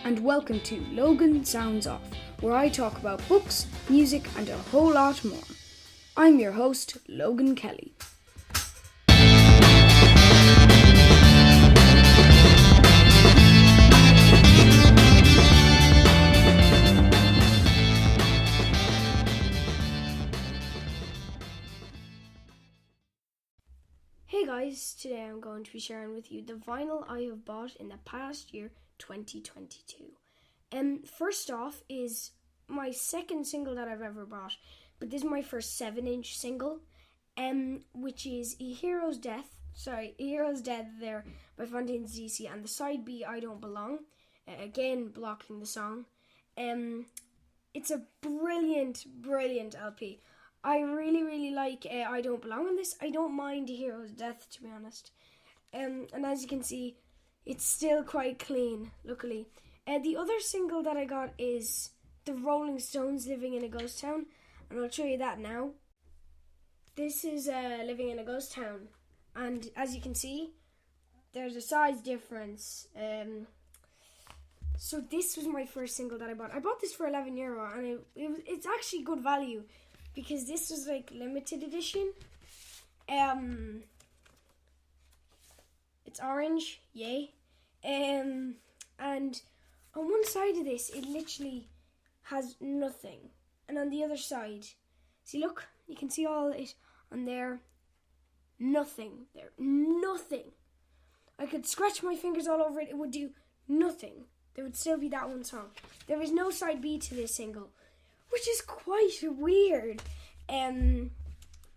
and welcome to Logan Sounds Off, where I talk about books, music, and a whole lot more. I'm your host, Logan Kelly. Hey guys, today I'm going to be sharing with you the vinyl I have bought in the past year, 2022. First off is my second single that I've ever bought, but this is my first 7-inch single, which is A Hero's Death there by Fontaine's DC, and the side B, I Don't Belong, again blocking the song. It's a brilliant LP. I really like I Don't Belong in this. I don't mind A Hero's Death, to be honest. And as you can see, it's still quite clean, luckily. The other single that I got is the Rolling Stones' Living in a Ghost Town, and I'll show you that now. This is Living in a Ghost Town, and as you can see, there's a size difference. So this was my first single that I bought. I bought this for €11, and it's actually good value, because this was like limited edition. It's orange, yay. And on one side of this, it literally has nothing. And on the other side, see, look, you can see all it on there. Nothing there, nothing. I could scratch my fingers all over it, it would do nothing. There would still be that one song. There is no side B to this single, which is quite weird.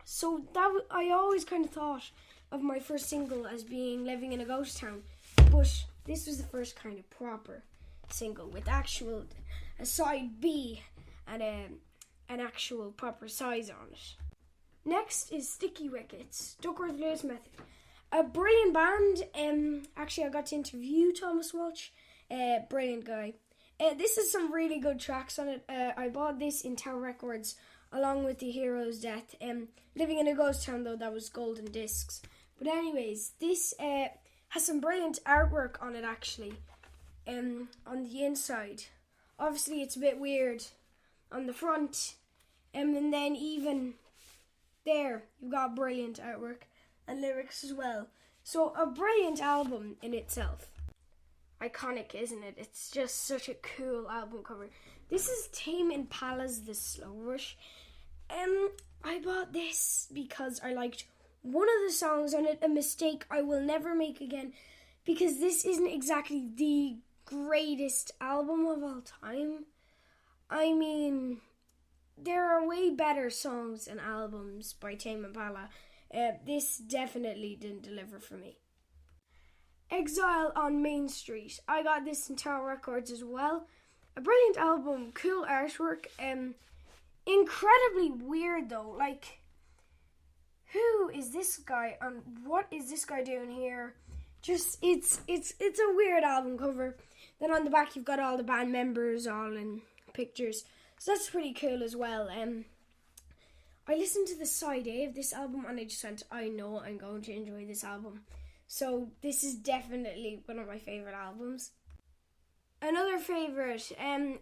So that I always kind of thought of my first single as being Living in a Ghost Town, but this was the first kind of proper single with a side B and an actual proper size on it. Next is Sticky Wickets, Duckworth Lewis Method, a brilliant band. Actually, I got to interview Thomas Walsh, brilliant guy. This is some really good tracks on it. I bought this in Tower Records along with The Hero's Death. Living in a Ghost Town, though, that was golden discs. But anyways, this has some brilliant artwork on it, actually, on the inside. Obviously, it's a bit weird on the front, and then even there, you've got brilliant artwork and lyrics as well. So, a brilliant album in itself. Iconic, isn't it? It's just such a cool album cover. This is Tame Impala's The Slow Rush. I bought this because I liked one of the songs on it, A Mistake I Will Never Make Again, because this isn't exactly the greatest album of all time. I mean, there are way better songs and albums by Tame Impala. This definitely didn't deliver for me. Exile on Main Street. I got this in Tower Records as well. A brilliant album, cool artwork. Incredibly weird though. Like, who is this guy and what is this guy doing here? Just it's a weird album cover. Then on the back you've got all the band members all in pictures. So that's pretty cool as well. I listened to the side A of this album and I just went, I know I'm going to enjoy this album. So this is definitely one of my favourite albums. Another favourite,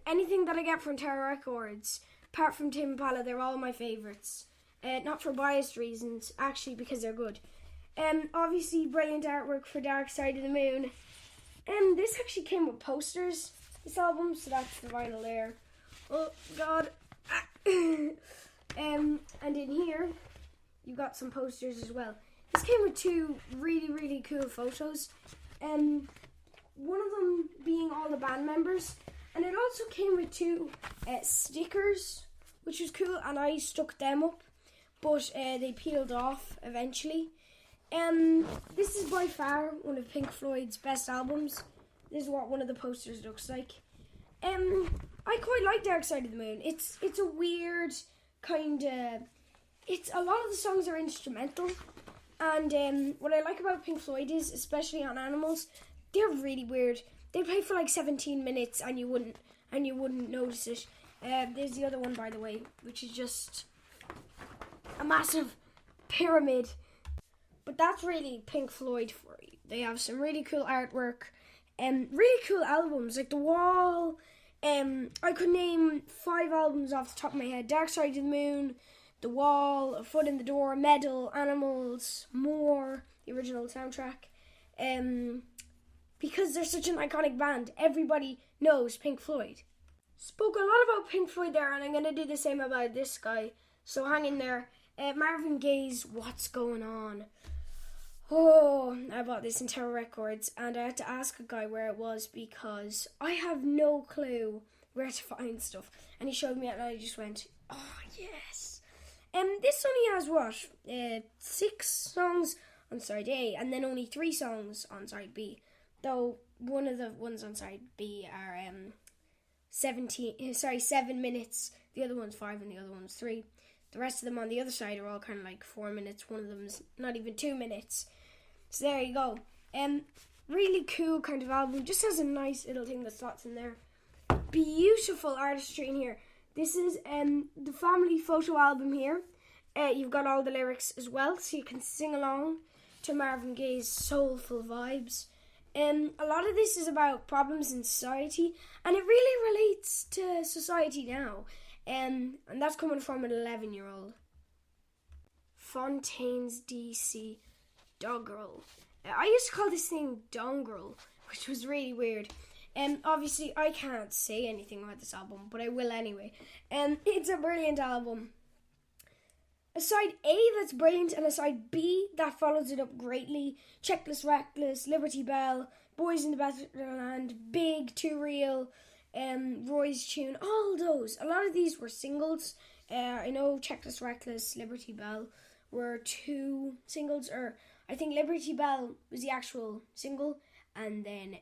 anything that I get from Tower Records, apart from Tame Impala, they're all my favourites. Not for biased reasons, actually because they're good. Obviously, brilliant artwork for Dark Side of the Moon. This actually came with posters, this album, so that's the vinyl there. Oh, God. And in here, you got some posters as well. This came with two really cool photos. One of them being all the band members. And it also came with two stickers, which was cool. And I stuck them up. But they peeled off eventually. This is by far one of Pink Floyd's best albums. This is what one of the posters looks like. I quite like Dark Side of the Moon. It's a weird kind of... A lot of the songs are instrumental. And what I like about Pink Floyd is, especially on Animals, they're really weird. They play for like 17 minutes and you wouldn't notice it. There's the other one, by the way, which is just a massive pyramid. But that's really Pink Floyd for you. They have some really cool artwork. Really cool albums, like The Wall. I could name 5 albums off the top of my head. Dark Side of the Moon, The Wall, A Foot in the Door, Metal, Animals, More, the original soundtrack. Because they're such an iconic band, everybody knows Pink Floyd. Spoke a lot about Pink Floyd there, and I'm going to do the same about this guy. So hang in there. Marvin Gaye's What's Going On. Oh, I bought this in Tower Records, and I had to ask a guy where it was because I have no clue where to find stuff. And he showed me it, and I just went, oh, yes. This only has, 6 songs on side A, and then only 3 songs on side B. Though one of the ones on side B are 7 minutes, the other one's 5, and the other one's 3. The rest of them on the other side are all kind of like 4 minutes. One of them's not even 2 minutes. So there you go. Really cool kind of album. Just has a nice little thing that slots in there. Beautiful artistry in here. This is the family photo album here. You've got all the lyrics as well, so you can sing along to Marvin Gaye's soulful vibes. A lot of this is about problems in society, and it really relates to society now. And that's coming from an 11-year-old. Fontaine's DC Doggerel. I used to call this thing Dongrel, which was really weird. Obviously, I can't say anything about this album, but I will anyway. It's a brilliant album. A side A that's brilliant, and a side B that follows it up greatly. Checklist Reckless, Liberty Bell, Boys in the Batterland, Big, Too Real, Roy's Tune, all those. A lot of these were singles. I know Checklist Reckless, Liberty Bell were 2 singles, or I think Liberty Bell was the actual single, and then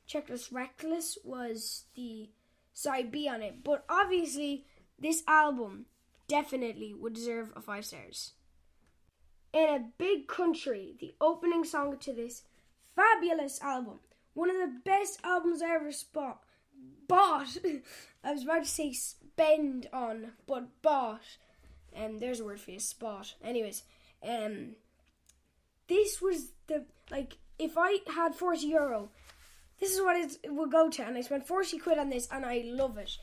Checklist Reckless was the side B on it. But obviously, this album definitely would deserve a 5 stars. In a Big Country, the opening song to this fabulous album. One of the best albums I ever bought. I was about to say spend on, but bought. There's a word for you, spot. Anyways, this was if I had €40, this is what it would go to, and I spent 40 quid on this, and I love it.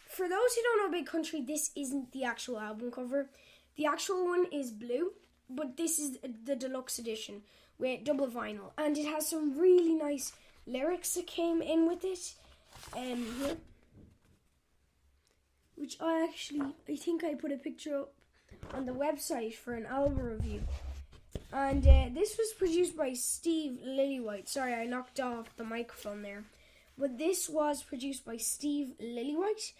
For those who don't know Big Country, this isn't the actual album cover. The actual one is blue, but this is the deluxe edition with double vinyl, and it has some really nice lyrics that came in with it. Here, which I think I put a picture up on the website for an album review. And this was produced by Steve Lillywhite. Sorry, I knocked off the microphone there. But this was produced by Steve Lillywhite.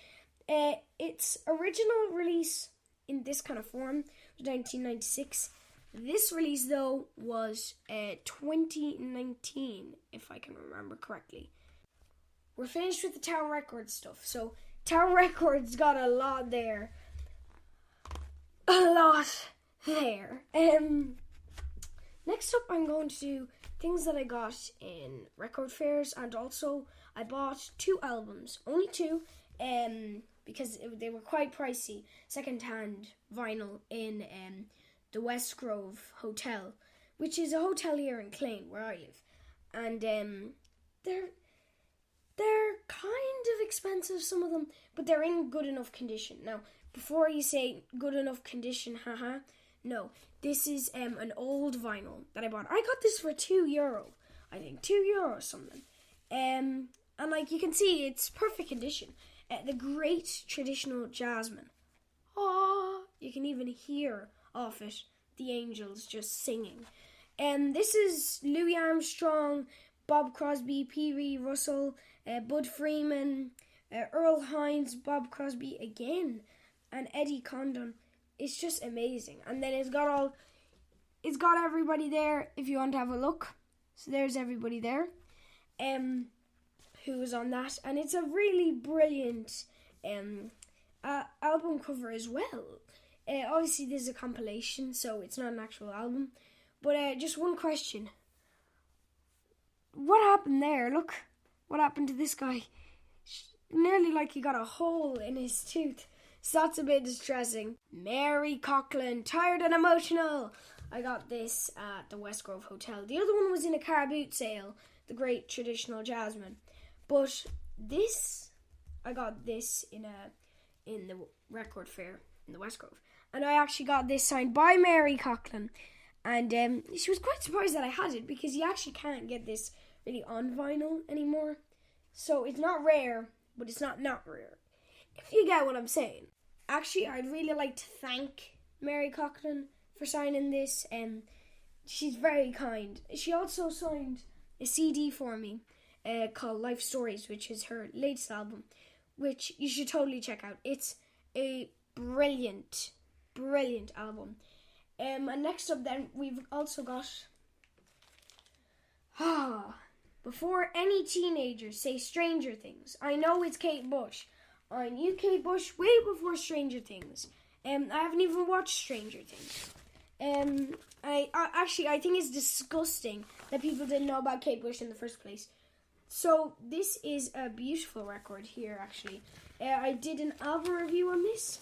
Its original release in this kind of form was 1996. This release, though, was 2019, if I can remember correctly. We're finished with the Tower Records stuff. So, Tower Records got a lot there. Next up, I'm going to do things that I got in record fairs, and also I bought 2 albums, only 2, because they were quite pricey, second-hand vinyl in the West Grove Hotel, which is a hotel here in Clane, where I live, and they're kind of expensive, some of them, but they're in good enough condition. Now, before you say good enough condition, no, this is an old vinyl that I bought. I got this for €2, I think, €2 something. And like you can see, it's perfect condition. The Great Traditional Jasmine. Oh, you can even hear off it the angels just singing. This is Louis Armstrong, Bob Crosby, Pee Wee Russell, Bud Freeman, Earl Hines, Bob Crosby again, and Eddie Condon. It's just amazing. And then it's got everybody there if you want to have a look. So there's everybody there who was on that. And it's a really brilliant album cover as well. Obviously, this is a compilation, so it's not an actual album. But just one question. What happened there? Look, what happened to this guy? Nearly like he got a hole in his tooth. So that's a bit distressing. Mary Coughlin, tired and emotional. I got this at the West Grove Hotel. The other one was in a car boot sale, the Great Traditional Jasmine. But this, I got this in the record fair in the West Grove. And I actually got this signed by Mary Coughlin. And she was quite surprised that I had it, because you actually can't get this really on vinyl anymore. So it's not rare, but it's not rare, if you get what I'm saying. Actually, I'd really like to thank Mary Coughlin for signing this. She's very kind. She also signed a CD for me called Life Stories, which is her latest album, which you should totally check out. It's a brilliant album. And next up then, we've also got Before Any Teenagers Say Stranger Things. I know it's Kate Bush. I knew Kate Bush way before Stranger Things. I haven't even watched Stranger Things. I think it's disgusting that people didn't know about Kate Bush in the first place. So this is a beautiful record here, actually. I did an album review on this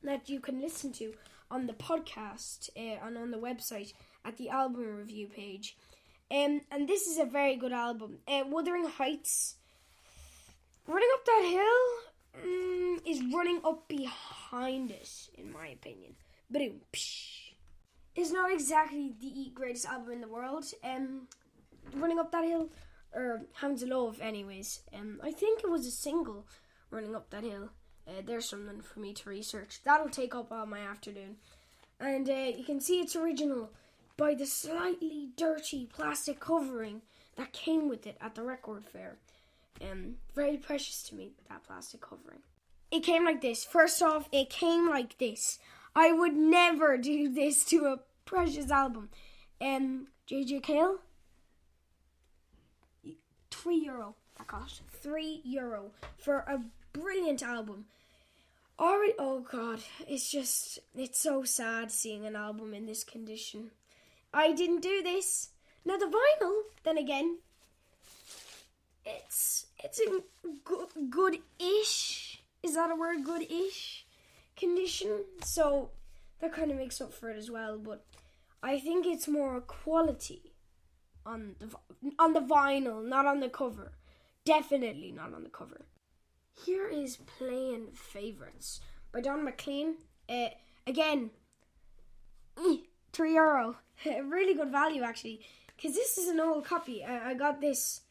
that you can listen to on the podcast and on the website at the album review page. And this is a very good album. Wuthering Heights, Running Up That Hill, is running up behind it, in my opinion. Boom, psh. It's not exactly the greatest album in the world. Running Up That Hill, or Hounds of Love, anyways. I think it was a single, Running Up That Hill. There's something for me to research. That'll take up all my afternoon. And you can see it's original by the slightly dirty plastic covering that came with it at the record fair. Very precious to me, that plastic covering. It came like this. First off, it came like this. I would never do this to a precious album. JJ Cale, €3 that cost. €3 for a brilliant album. Alright, oh god, it's so sad seeing an album in this condition. I didn't do this. Now the vinyl, then again, it's in good-ish, is that a word, good-ish condition, so that kind of makes up for it as well, but I think it's more quality on the vinyl, not on the cover. Definitely not on the cover. Here is Playing Favourites by Don McLean. Again, €3. Really good value, actually, because this is an old copy. I got this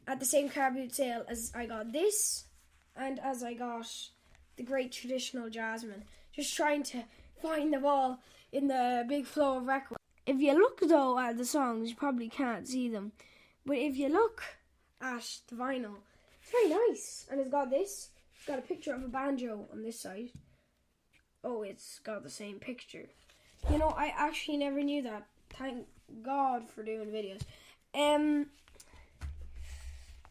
at the same car boot sale as I got this, and as I got the Great Traditional Jasmine. Just trying to find them all in the big flow of records. If you look, though, at the songs, you probably can't see them. But if you look at the vinyl, it's very nice. And it's got this. It's got a picture of a banjo on this side. Oh, it's got the same picture. You know, I actually never knew that. Thank God for doing videos.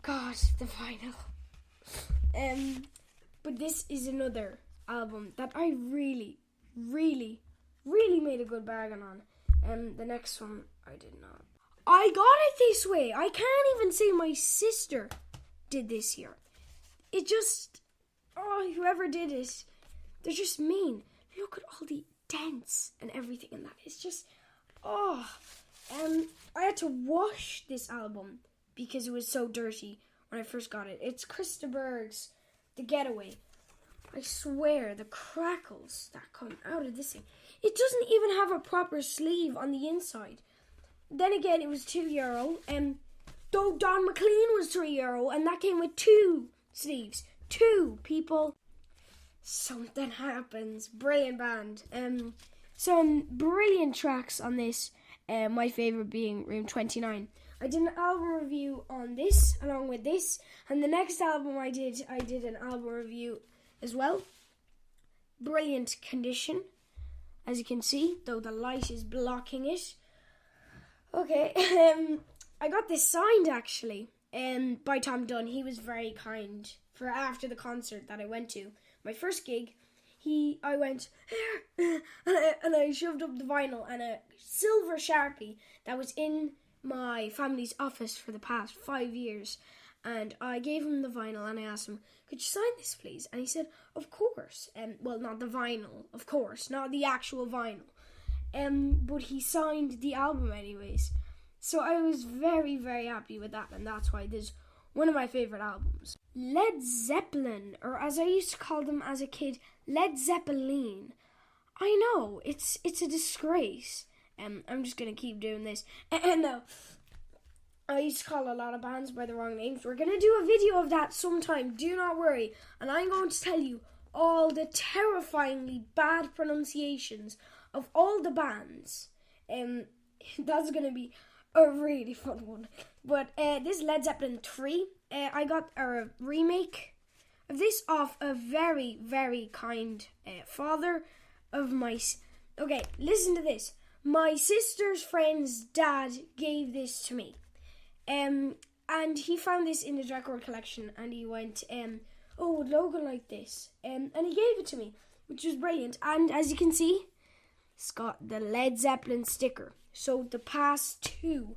God, the vinyl. But this is another album that I really made a good bargain on. The next one, I did not. I got it this way. I can't even say my sister did this here. It just, whoever did it, they're just mean. Look at all the dents and everything in that. It's just, I had to wash this album because it was so dirty when I first got it. It's Krista Berg's The Getaway. I swear, the crackles that come out of this thing. It doesn't even have a proper sleeve on the inside. Then again, it was €2. Though Don McLean was €3, and that came with 2 sleeves. 2 people. Something happens. Brilliant band. Some brilliant tracks on this. My favourite being Room 29. I did an album review on this, along with this. And the next album I did an album review as well. Brilliant condition, as you can see, though the light is blocking it. Okay, I got this signed, actually, by Tom Dunn. He was very kind. For after the concert that I went to, my first gig, I went, here, and I shoved up the vinyl and a silver Sharpie that was in my family's office for the past 5 years. And I gave him the vinyl and I asked him, could you sign this, please? And he said, of course. Well, not the vinyl, of course, not the actual vinyl. but he signed the album anyways. So I was very, very happy with that, and that's why this is one of my favourite albums. Led Zeppelin, or as I used to call them as a kid, Led Zeppelin. I know, it's a disgrace. I'm just going to keep doing this. No, I used to call a lot of bands by the wrong names. We're going to do a video of that sometime, do not worry. And I'm going to tell you all the terrifyingly bad pronunciations of all the bands. That's going to be a really fun one. But this Led Zeppelin 3, I got a remake of this off a very, very kind father of my... Okay, listen to this. My sister's friend's dad gave this to me. And he found this in his record collection, and he went, oh, would Logan like this? And he gave it to me, which was brilliant. And as you can see, it's got the Led Zeppelin sticker. So the past 2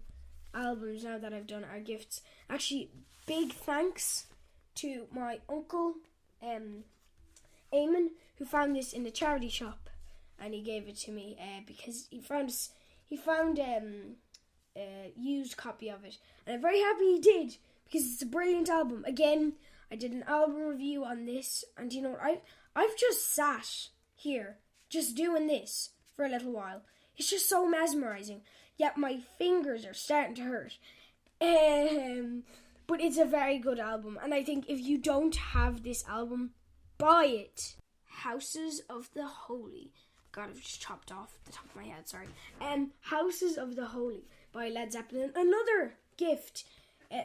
albums now that I've done are gifts. Actually, big thanks to my uncle, Eamon, who found this in the charity shop, and he gave it to me because he found a used copy of it, and I'm very happy he did, because it's a brilliant album. Again, I did an album review on this, and you know what, I've just sat here just doing this for a little while. It's just so mesmerizing, yet my fingers are starting to hurt. But it's a very good album, and I think if you don't have this album, buy it. Houses of the Holy. God, I've just chopped off the top of my head, sorry. Houses of the Holy by Led Zeppelin. Another gift,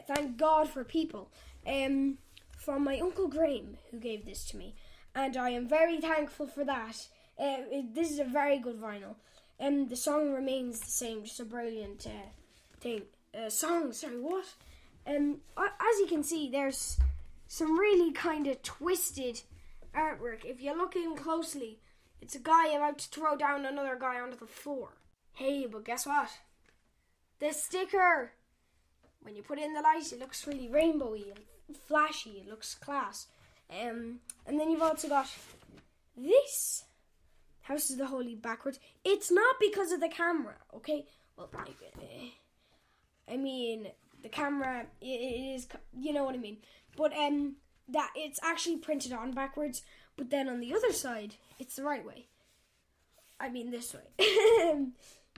thank God for people, from my Uncle Graham, who gave this to me. And I am very thankful for that. This is a very good vinyl. The song remains the same, just a brilliant song, sorry, what? As you can see, there's some really kind of twisted artwork. If you look in closely, it's a guy about to throw down another guy onto the floor. Hey, but guess what? The sticker! When you put it in the light, it looks really rainbowy and flashy. It looks class. And then you've also got this. House of the Holy backwards. It's not because of the camera, okay? Well, I mean, the camera, it is, you know what I mean. But that it's actually printed on backwards, but then on the other side, it's the right way. I mean, this way.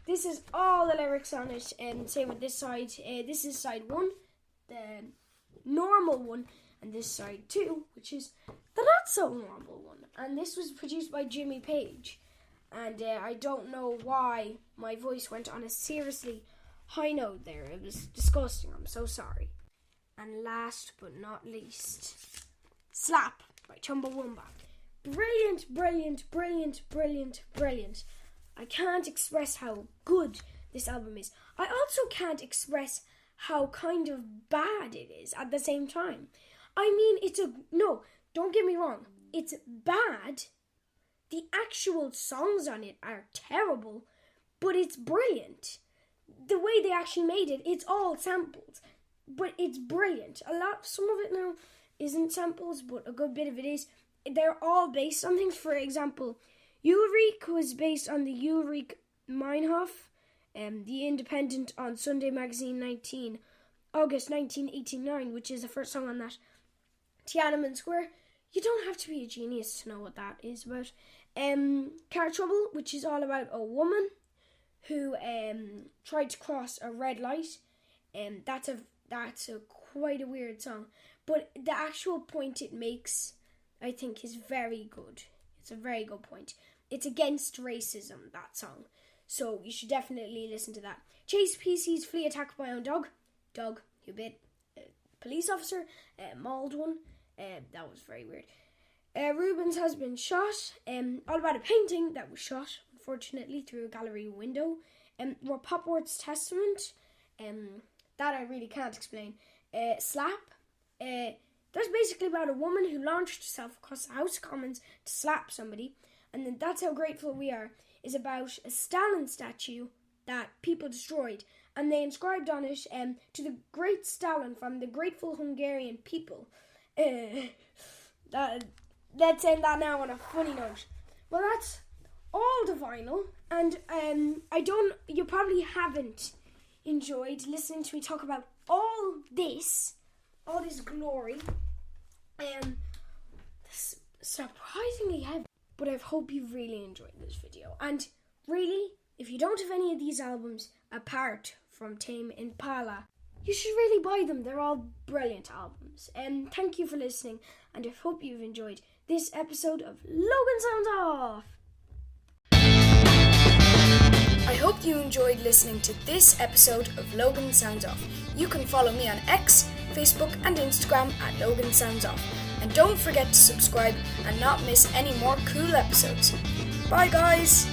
This is all the lyrics on it, and same with this side. This is side 1, the normal one, and this side 2, which is the not so normal one. And this was produced by Jimmy Page. And I don't know why my voice went on a seriously high note there. It was disgusting. I'm so sorry. And last but not least, Slap by Chumbawamba. Brilliant, brilliant, brilliant, brilliant, brilliant. I can't express how good this album is. I also can't express how kind of bad it is at the same time. I mean, no, don't get me wrong. It's bad. The actual songs on it are terrible, but it's brilliant. The way they actually made it, it's all samples, but it's brilliant. Some of it now isn't samples, but a good bit of it is. They're all based on things. For example, Ulrich was based on the Ulrich Meinhof, the Independent on Sunday Magazine August 1989, which is the first song on that. Tiananmen Square, you don't have to be a genius to know what that is about. Car Trouble, which is all about a woman who tried to cross a red light. That's a quite a weird song, but the actual point it makes, I think, is very good. It's a very good point. It's against racism, that song, so you should definitely listen to that. Chase PC's Flea Attack by Own Dog, who bit a police officer, mauled one. That was very weird. Rubens Has Been Shot, all about a painting that was shot, unfortunately, through a gallery window. Popworth's Testament, that I really can't explain. Slap, that's basically about a woman who launched herself across the House of Commons to slap somebody, and then That's How Grateful We Are is about a Stalin statue that people destroyed, and they inscribed on it, to the great Stalin from the grateful Hungarian people. Let's end that now on a funny note. Well, that's all the vinyl, and you probably haven't enjoyed listening to me talk about all this glory. Surprisingly heavy, but I hope you really enjoyed this video. And really, if you don't have any of these albums apart from Tame Impala, you should really buy them. They're all brilliant albums. Thank you for listening, and I hope you've enjoyed this episode of Logan Sounds Off. I hope you enjoyed listening to this episode of Logan Sounds Off. You can follow me on X, Facebook and Instagram at Logan Sounds Off. And don't forget to subscribe and not miss any more cool episodes. Bye guys!